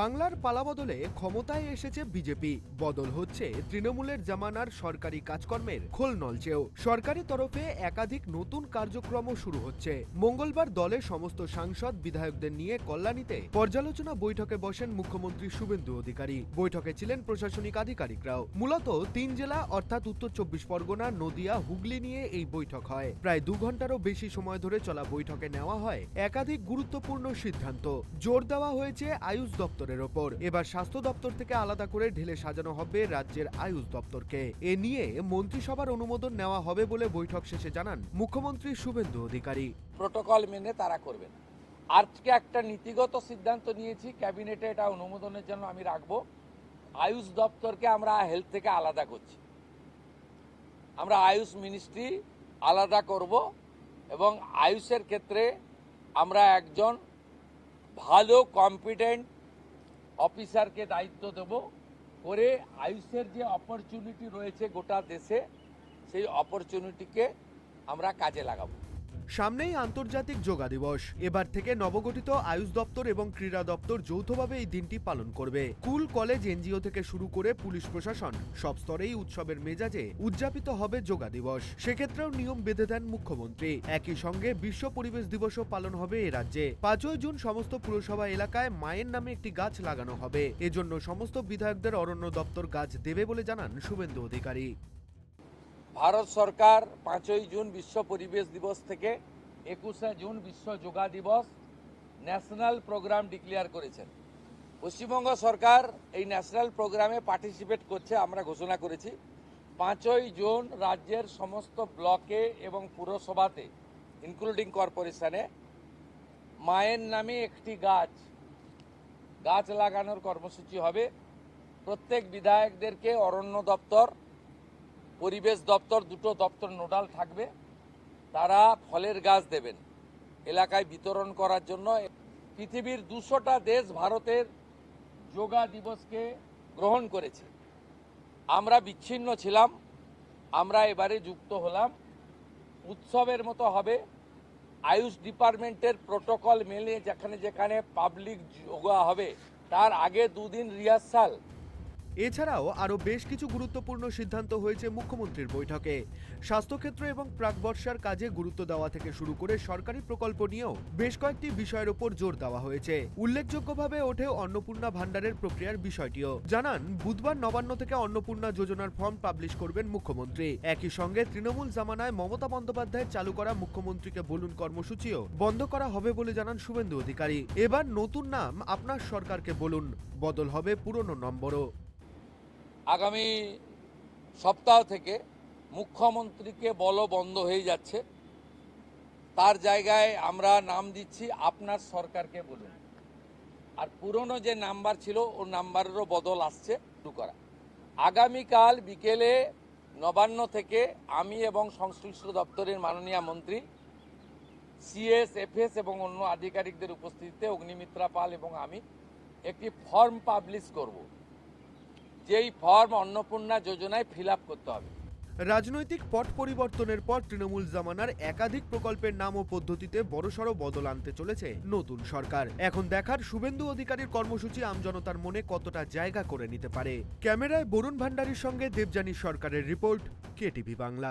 বাংলার পালাবদলে ক্ষমতায় এসেছে বিজেপি, বদল হচ্ছে তৃণমূলের জামানার সরকারি কাজকর্মের খোল নলচেও। সরকারি তরফে একাধিক নতুন কার্যক্রমও শুরু হচ্ছে। মঙ্গলবার দলের সমস্ত সাংসদ বিধায়কদের নিয়ে কল্যাণীতে পর্যালোচনা বৈঠকে বসেন মুখ্যমন্ত্রী শুভেন্দু অধিকারী। বৈঠকে ছিলেন প্রশাসনিক আধিকারিকরাও। মূলত ৩ জেলা অর্থাৎ উত্তর ২৪ পরগনা, নদিয়া, হুগলি নিয়ে এই বৈঠক হয়। প্রায় ২ ঘন্টারও বেশি সময় ধরে চলা বৈঠকে নেওয়া হয় একাধিক গুরুত্বপূর্ণ সিদ্ধান্ত। জোর দেওয়া হয়েছে আয়ুষ দপ্তরের ওপর। এবার স্বাস্থ্য দপ্তর থেকে আলাদা করে ঢেলে সাজানো হবে রাজ্যের আয়ুষ দপ্তরকে। এ নিয়ে মন্ত্রিসভার অনুমোদন নেওয়া হবে বলে বৈঠক শেষে জানান মুখ্যমন্ত্রী শুভেন্দু অধিকারী। প্রোটোকল মেনে তারা করবেন। আজকে একটা নীতিগত সিদ্ধান্ত নিয়েছি, ক্যাবিনেটে এটা অনুমোদনের জন্য আমি রাখবো। আয়ুষ দপ্তরকে আমরা হেলথ থেকে আলাদা করছি। আমরা আয়ুষ মিনিস্ট্রি আলাদা করব এবং আয়ুষের ক্ষেত্রে আমরা একজন ভালো কম্পিটেন্ট অফিসারকে দায়িত্ব দেব করে আয়ুষের যে অপরচুনিটি রয়েছে গোটা দেশে, সেই অপরচুনিটিকে আমরা কাজে লাগাবো। সামনেই আন্তর্জাতিক যোগা দিবস। এবার থেকে নবগঠিত আয়ুষ দপ্তর এবং ক্রীড়া দপ্তর যৌথভাবে এই দিনটি পালন করবে। স্কুল, কলেজ, এনজিও থেকে শুরু করে পুলিশ প্রশাসন সব স্তরেই উৎসবের মেজাজে উদযাপিত হবে যোগা দিবস। সেক্ষেত্রেও নিয়ম বেঁধে দেন মুখ্যমন্ত্রী। একই সঙ্গে বিশ্ব পরিবেশ দিবসও পালন হবে এ রাজ্যে। ৫ই জুন সমস্ত পুরসভা এলাকায় মায়ের নামে একটি গাছ লাগানো হবে। এজন্য সমস্ত বিধায়কদের অরণ্য দপ্তর গাছ দেবে বলে জানান শুভেন্দু অধিকারী। ভারত সরকার 5ই জুন বিশ্ব পরিবেশ দিবস থেকে 21শে জুন বিশ্ব যোগা দিবস ন্যাশনাল প্রোগ্রাম ডিক্লেয়ার করেছেন। পশ্চিমবঙ্গ সরকার এই ন্যাশনাল প্রোগ্রামে পার্টিসিপেট করছে, আমরা ঘোষণা করেছি। 5ই জুন রাজ্যের সমস্ত ব্লকে এবং পুরসভাতে ইনক্লুডিং কর্পোরেশনে মায়ের নামে একটি গাছ লাগানোর কর্মসূচি হবে। প্রত্যেক বিধায়কদেরকে অরণ্য দপ্তর, পরিবেশ দপ্তর, দুটো দপ্তর নোডাল থাকবে। তারা ফলের গাছ দেবেন এলাকায় বিতরণ করার জন্য। পৃথিবীর 200টা দেশ ভারতের যোগা দিবসকে গ্রহণ করেছে। আমরা বিচ্ছিন্ন ছিলাম, আমরা এবারে যুক্ত হলাম। উৎসবের মতো হবে। আয়ুষ ডিপার্টমেন্টের প্রোটোকল মেনে যেখানে যেখানে পাবলিক যোগা হবে তার আগে 2 দিন রিহার্সাল। এছাড়াও আরও বেশ কিছু গুরুত্বপূর্ণ সিদ্ধান্ত হয়েছে মুখ্যমন্ত্রীর বৈঠকে। স্বাস্থ্যক্ষেত্র এবং প্রাকবর্ষার কাজে গুরুত্ব দেওয়া থেকে শুরু করে সরকারি প্রকল্প নিয়েও বেশ কয়েকটি বিষয়ের উপর জোর দেওয়া হয়েছে। উল্লেখযোগ্যভাবে ওঠে অন্নপূর্ণা ভান্ডারের প্রক্রিয়ার বিষয়টিও। জানান, বুধবার নবান্ন থেকে অন্নপূর্ণা যোজনার ফর্ম পাবলিশ করবেন মুখ্যমন্ত্রী। একই সঙ্গে তৃণমূল জামানায় মমতা বন্দ্যোপাধ্যায়ের চালু করা মুখ্যমন্ত্রীকে বলুন কর্মসূচিও বন্ধ করা হবে বলে জানান শুভেন্দু অধিকারী। এবার নতুন নাম আপনার সরকারকে বলুন, বদল হবে পুরনো নম্বরও। আগামী সপ্তাহ থেকে মুখ্যমন্ত্রীকে বলো বন্ধ হয়ে যাচ্ছে, তার জায়গায় আমরা নাম দিচ্ছি আপনার সরকারকে বলুন। আর পুরনো যে নাম্বার ছিল ও নাম্বারেরও বদল আসছে শুরু করা। আগামীকাল বিকেলে নবান্ন থেকে আমি এবং সংশ্লিষ্ট দপ্তরের মাননীয় মন্ত্রী, সিএস, এফএস এবং অন্য আধিকারিকদের উপস্থিতিতে অগ্নিমিত্রা পাল এবং আমি একটি ফর্ম পাবলিশ করব, যেই ফর্ম অন্নপূর্ণা যোজনায় ফিল আপ করতে হবে। রাজনৈতিক পট পরিবর্তনের পর তৃণমূল জামানার একাধিক প্রকল্পের নাম ও পদ্ধতিতে বড়সড় বদল আনতে চলেছে নতুন সরকার। এখন দেখার শুভেন্দু অধিকারীর কর্মসূচি আমজনতার মনে কতটা জায়গা করে নিতে পারে। ক্যামেরায় বরুণ ভান্ডারীর সঙ্গে দেবযানী সরকারের রিপোর্ট, কেটিভি বাংলা।